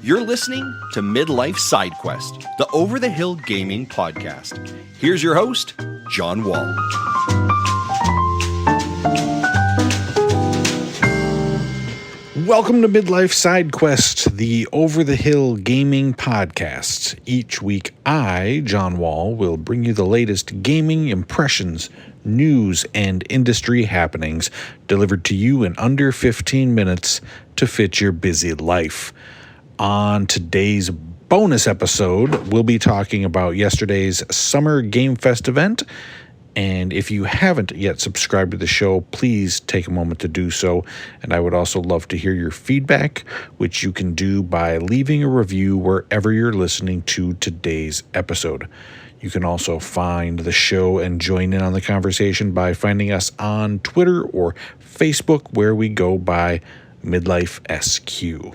You're listening to Midlife Side Quest, the Over the Hill Gaming podcast. Here's your host, John Wall. Welcome to Midlife Side Quest, the Over the Hill Gaming podcast. Each week, I, John Wall, will bring you the latest gaming impressions, news, and industry happenings delivered to you in under 15 minutes to fit your busy life. On today's bonus episode, we'll be talking about yesterday's Summer Game Fest event. And if you haven't yet subscribed to the show, please take a moment to do so. And I would also love to hear your feedback, which you can do by leaving a review wherever you're listening to today's episode. You can also find the show and join in on the conversation by finding us on Twitter or Facebook, where we go by Midlife SQ.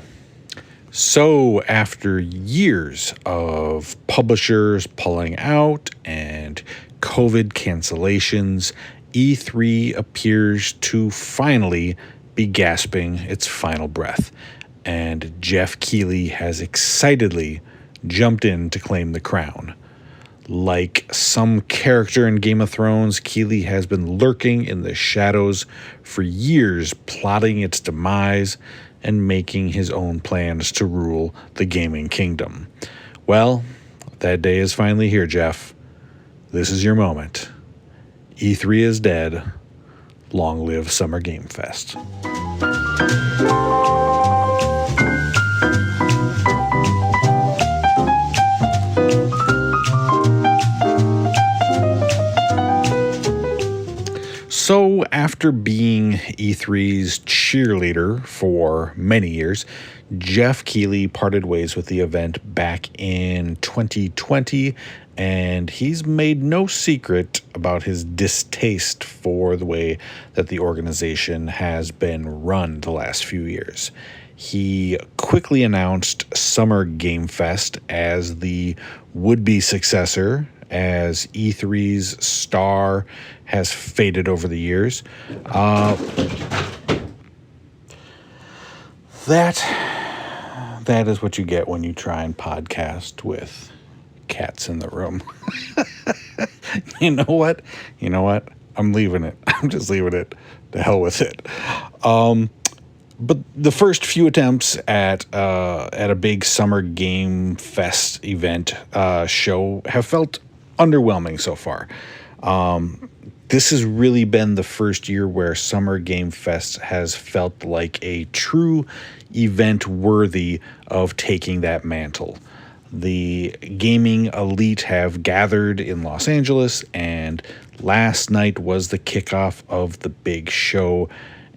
So after years of publishers pulling out and COVID cancellations, E3 appears to finally be gasping its final breath, and Geoff Keighley has excitedly jumped in to claim the crown. Like some character in Game of Thrones, Keighley has been lurking in the shadows for years, plotting its demise and making his own plans to rule the gaming kingdom. Well, that day is finally here, Geoff. This is your moment. E3 is dead. Long live Summer Game Fest. So, after being E3's cheerleader for many years, Geoff Keighley parted ways with the event back in 2020, and he's made no secret about his distaste for the way that the organization has been run the last few years. He quickly announced Summer Game Fest as the would-be successor, as E3's star has faded over the years. That is what you get when you try and podcast with cats in the room. You know what? I'm leaving it. I'm just leaving it. To hell with it. But the first few attempts at a big Summer Game Fest event show have felt underwhelming so far. This has really been the first year where Summer Game Fest has felt like a true event worthy of taking that mantle. The gaming elite have gathered in Los Angeles, and last night was the kickoff of the big show,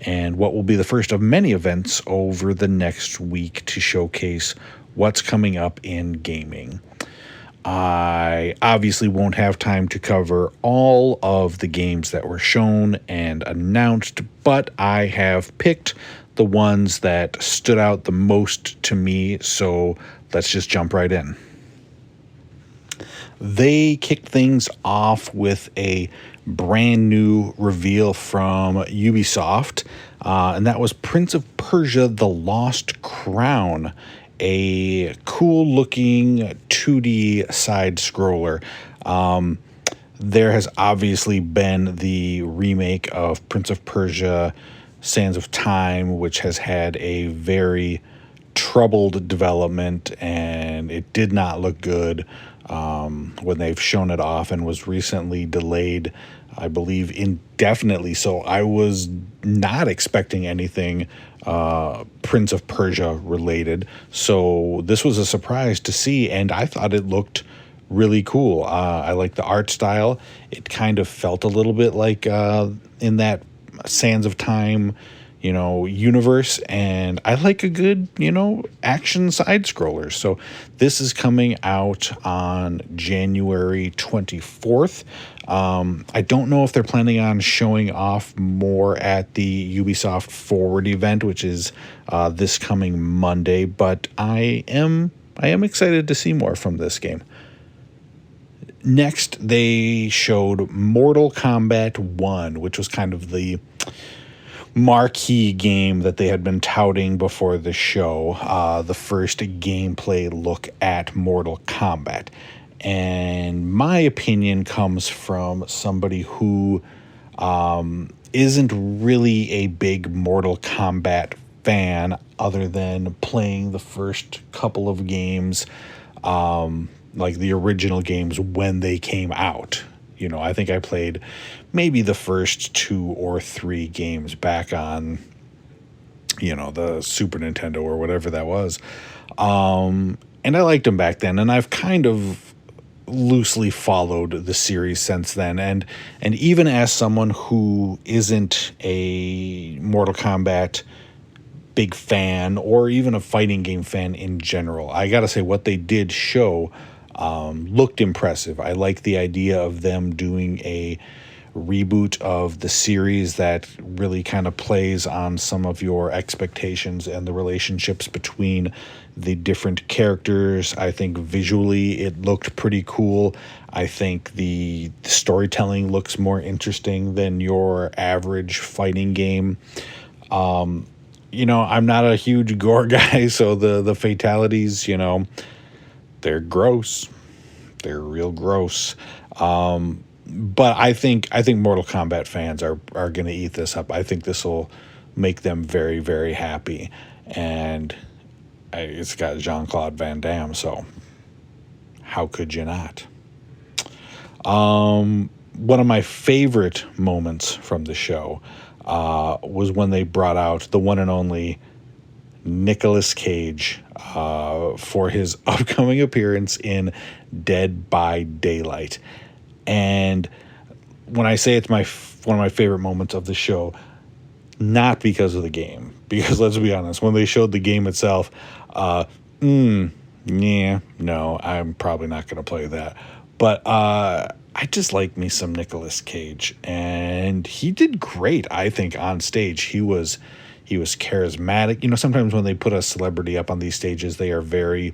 and what will be the first of many events over the next week to showcase what's coming up in gaming. I obviously won't have time to cover all of the games that were shown and announced, but I have picked the ones that stood out the most to me, so let's just jump right in. They kicked things off with a brand new reveal from Ubisoft, and that was Prince of Persia: The Lost Crown, a cool-looking 2D side-scroller. There has obviously been the remake of Prince of Persia: Sands of Time, which has had a very troubled development, and it did not look good when they've shown it off, and was recently delayed, I believe, indefinitely. So I was not expecting anything Prince of Persia related. So this was a surprise to see, and I thought it looked really cool. I like the art style. It kind of felt a little bit like in that Sands of Time, universe, and I like a good, action side scroller. So this is coming out on January 24th. I don't know if they're planning on showing off more at the Ubisoft Forward event, which is this coming Monday, but I am excited to see more from this game. Next, they showed Mortal Kombat 1, which was kind of the marquee game that they had been touting before the show, the first gameplay look at Mortal Kombat. And my opinion comes from somebody who isn't really a big Mortal Kombat fan other than playing the first couple of games, like the original games when they came out. You know, I think I played maybe the first 2 or 3 games back on, you know, the Super Nintendo or whatever that was. And I liked them back then, and I've kind of loosely followed the series since then. And even as someone who isn't a Mortal Kombat big fan or even a fighting game fan in general, I gotta say what they did show looked impressive. I like the idea of them doing a reboot of the series that really kind of plays on some of your expectations and the relationships between the different characters. I think visually it looked pretty cool. I think the storytelling looks more interesting than your average fighting game. You know, I'm not a huge gore guy, so the fatalities, you know, they're gross. They're real gross. But I think Mortal Kombat fans are going to eat this up. I think this will make them very, very happy. And it's got Jean-Claude Van Damme, so how could you not? One of my favorite moments from the show was when they brought out the one and only Nicolas Cage for his upcoming appearance in Dead by Daylight. And when I say it's one of my favorite moments of the show, not because of the game, because let's be honest, when they showed the game itself, no, I'm probably not going to play that. But I just like me some Nicolas Cage, and he did great, I think, on stage. He was charismatic. You know, sometimes when they put a celebrity up on these stages, they are very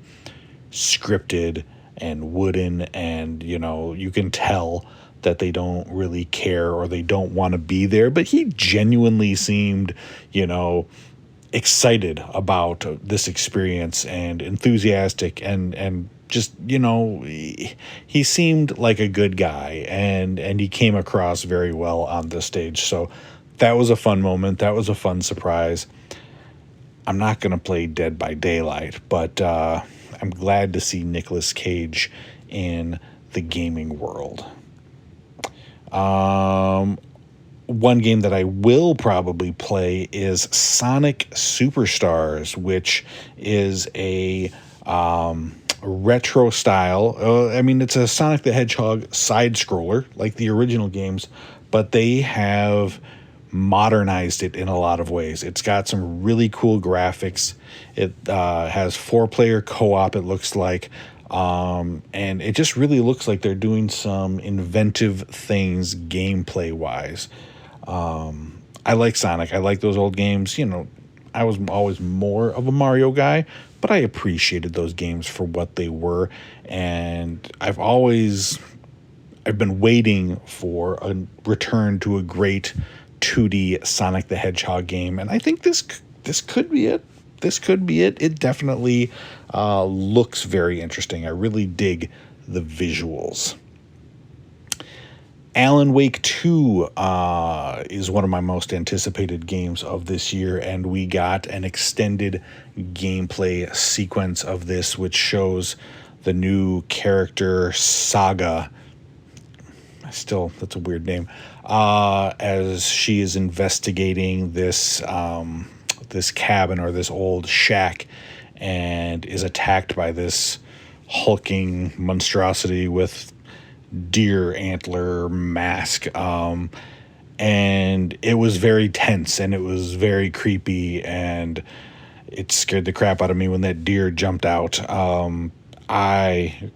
scripted and wooden, and, you know, you can tell that they don't really care or they don't want to be there. But he genuinely seemed, you know, excited about this experience and enthusiastic and just, you know, he seemed like a good guy, and he came across very well on the stage. So that was a fun moment. That was a fun surprise. I'm not going to play Dead by Daylight, but I'm glad to see Nicolas Cage in the gaming world. One game that I will probably play is Sonic Superstars, which is a retro style. It's a Sonic the Hedgehog side scroller like the original games, but they have modernized it in a lot of ways. It's got some really cool graphics. It has 4-player co-op, it looks like. And it just really looks like they're doing some inventive things gameplay wise. I like Sonic. I like those old games. You know, I was always more of a Mario guy, but I appreciated those games for what they were. And I've been waiting for a return to a great 2D Sonic the Hedgehog game, and I think this could be it. This could be it. It definitely looks very interesting. I really dig the visuals. Alan Wake 2 is one of my most anticipated games of this year, and we got an extended gameplay sequence of this, which shows the new character Saga. Still, that's a weird name. As she is investigating this cabin or this old shack, and is attacked by this hulking monstrosity with deer antler mask. And it was very tense, and it was very creepy, and it scared the crap out of me when that deer jumped out. I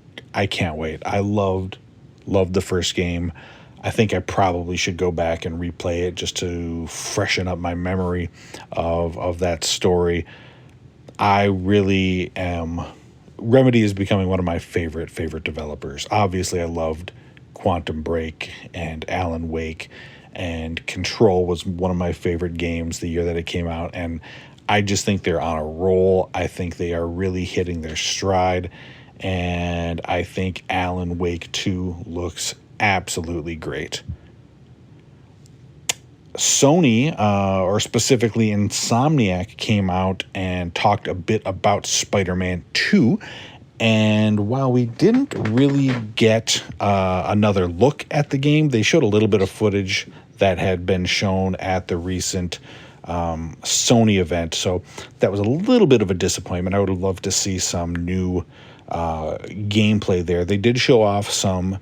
can't wait. I loved the first game. I think I probably should go back and replay it just to freshen up my memory of that story. I really am. Remedy is becoming one of my favorite developers. Obviously, I loved Quantum Break and Alan Wake, and Control was one of my favorite games the year that it came out, and I just think they're on a roll. I think they are really hitting their stride, and I think Alan Wake 2 looks absolutely great. Sony, or specifically Insomniac, came out and talked a bit about Spider-Man 2. And while we didn't really get another look at the game, they showed a little bit of footage that had been shown at the recent Sony event. So that was a little bit of a disappointment. I would have loved to see some new gameplay there. They did show off some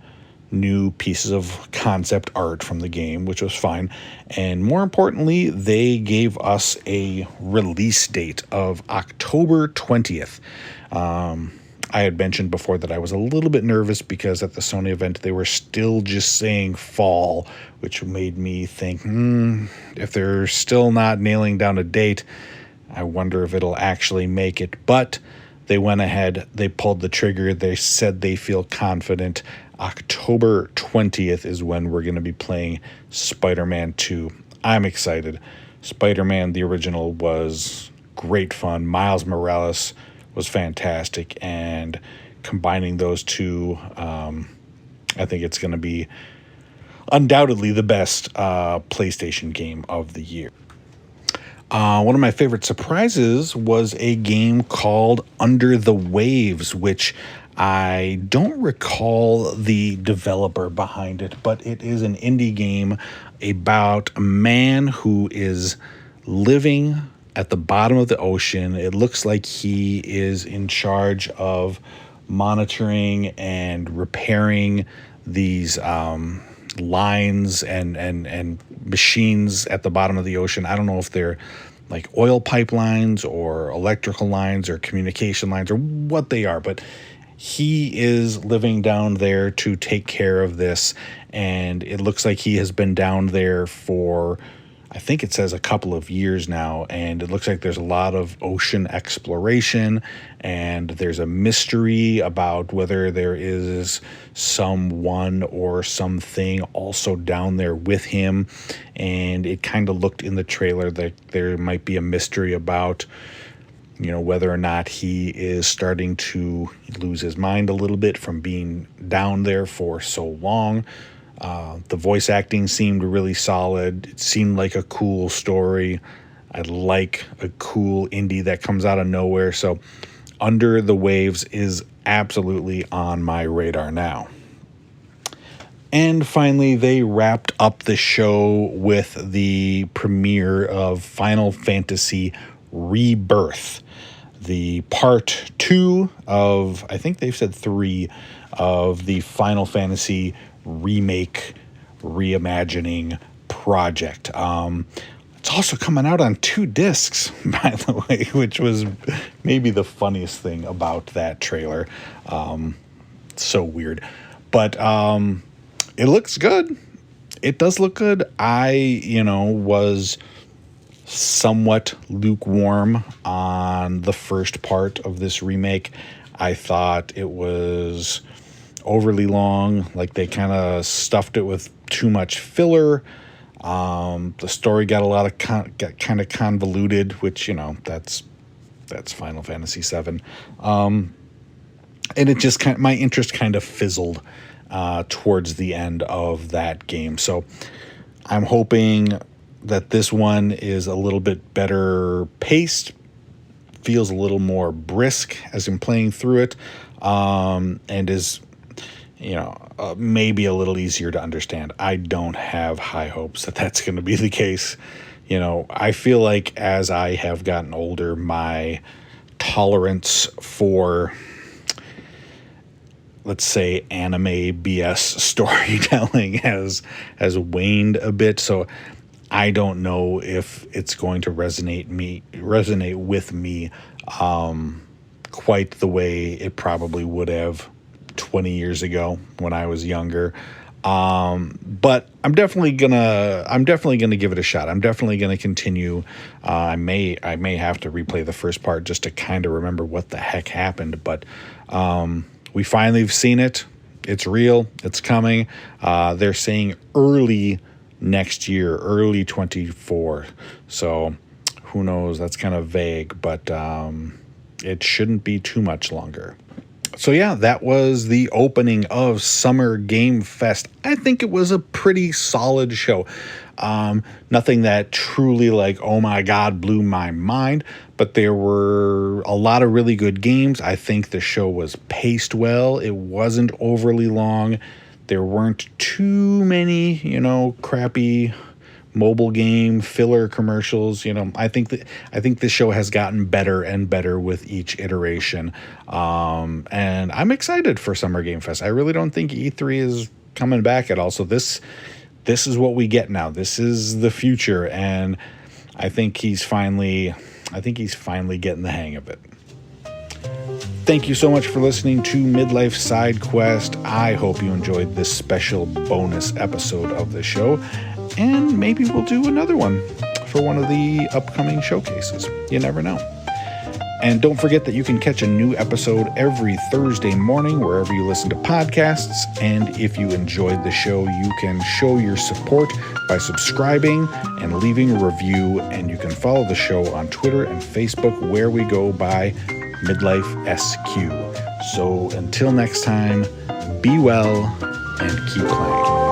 new pieces of concept art from the game, which was fine. And more importantly, they gave us a release date of October 20th. I had mentioned before that I was a little bit nervous because at the Sony event, they were still just saying fall, which made me think, if they're still not nailing down a date, I wonder if it'll actually make it. But they went ahead, they pulled the trigger, they said they feel confident. October 20th is when we're going to be playing Spider-Man 2. I'm excited. Spider-Man, the original, was great fun. Miles Morales was fantastic, and combining those two, I think it's going to be undoubtedly the best PlayStation game of the year. One of my favorite surprises was a game called Under the Waves, which I don't recall the developer behind it, but it is an indie game about a man who is living at the bottom of the ocean. It looks like he is in charge of monitoring and repairing these lines and machines at the bottom of the ocean. I don't know if they're like oil pipelines or electrical lines or communication lines or what they are, but he is living down there to take care of this, and it looks like he has been down there for, I think it says, a couple of years now, and it looks like there's a lot of ocean exploration, and there's a mystery about whether there is someone or something also down there with him, and it kind of looked in the trailer that there might be a mystery about, you know, whether or not he is starting to lose his mind a little bit from being down there for so long. The voice acting seemed really solid. It seemed like a cool story. I like a cool indie that comes out of nowhere. So Under the Waves is absolutely on my radar now. And finally, they wrapped up the show with the premiere of Final Fantasy Rebirth, the part 2 of, I think they've said 3, of the Final Fantasy remake, reimagining project. It's also coming out on 2 discs, by the way, which was maybe the funniest thing about that trailer. So weird. But it looks good. It does look good. I, was somewhat lukewarm on the first part of this remake. I thought it was overly long, like they kind of stuffed it with too much filler. The story got got kind of convoluted, which, that's Final Fantasy VII. And it just my interest kind of fizzled towards the end of that game. So I'm hoping that this one is a little bit better paced, feels a little more brisk as I'm playing through it, and is, maybe a little easier to understand. I don't have high hopes that that's going to be the case. I feel like as I have gotten older, my tolerance for, let's say, anime BS storytelling has waned a bit. So I don't know if it's going to resonate with me quite the way it probably would have 20 years ago when I was younger. But I'm definitely gonna give it a shot. I'm definitely gonna continue. I may have to replay the first part just to kind of remember what the heck happened. But we finally have seen it. It's real. It's coming. They're saying early next year, early 24. So who knows? That's kind of vague, but it shouldn't be too much longer. So yeah, that was the opening of Summer Game Fest. I think it was a pretty solid show. Nothing that truly like, oh my God, blew my mind, but there were a lot of really good games. I think the show was paced well. It wasn't overly long. There weren't too many, crappy mobile game filler commercials. I think this show has gotten better and better with each iteration. And I'm excited for Summer Game Fest. I really don't think E3 is coming back at all. So this is what we get now. This is the future, and I think he's finally getting the hang of it. Thank you so much for listening to Midlife Side Quest. I hope you enjoyed this special bonus episode of the show, and maybe we'll do another one for one of the upcoming showcases. You never know. And don't forget that you can catch a new episode every Thursday morning wherever you listen to podcasts. And if you enjoyed the show, you can show your support by subscribing and leaving a review. And you can follow the show on Twitter and Facebook, where we go by Midlife SQ. So until next time, be well and keep playing.